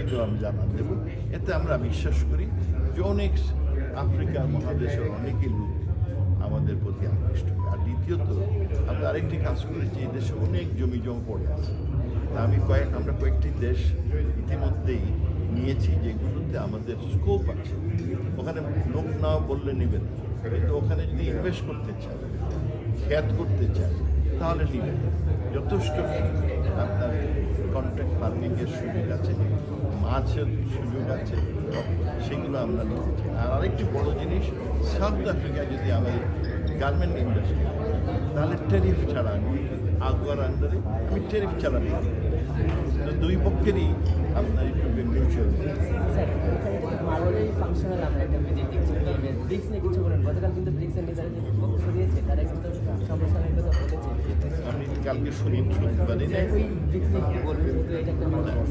সেগুলো আমি জানান দেব। এতে আমরা বিশ্বাস করি যে অনেক আফ্রিকার মহাদেশের অনেকেই লোক আমাদের প্রতি আকৃষ্ট। আর দ্বিতীয়ত আমরা আরেকটি কাজ করেছি, এই দেশে অনেক জমি জমা পড়ে আছে। আমরা কয়েকটি দেশ ইতিমধ্যেই নিয়েছি যেগুলোতে আমাদের স্কোপ আছে, ওখানে লোক না বললে নেবে না, কিন্তু ওখানে যদি ইনভেস্ট করতে চায়, খ্যাত করতে চায়, তাহলে নেবে। যথেষ্ট আপনার কন্ট্রাক্ট ফার্মিংয়ের সুযোগ আছে, মাছের সুযোগ আছে, সেগুলো আমরা নিতে চাই। আর আরেকটি বড় জিনিস, সাউথ আফ্রিকায় যদি আমাদের গার্মেন্ট ইন্ডাস্ট্রি, তাহলে ট্যারিফ ছাড়া আমি আগুয়ার আন্ডারে আমি ট্যারিফ ছাড়া নিই। তো দুই পক্ষেরই আপনার একটু মিউচুয়াল। স্যার, এখানে মালয়ের ফাংশনাল আমরা একটা ভিজিট দেখছি, ব্রিক্স নিয়ে কিছু বলেন। গতকাল কিন্তু ব্রিক্সের নেতারা যে বক্তব্য দিয়েছে, তারা কিন্তু সমস্যার কথা বলেছে। আমি কালকে শুনি, শুনতে পারি না। ওই ব্রিক্স নিয়ে কি বলবেন? তো এটা একটা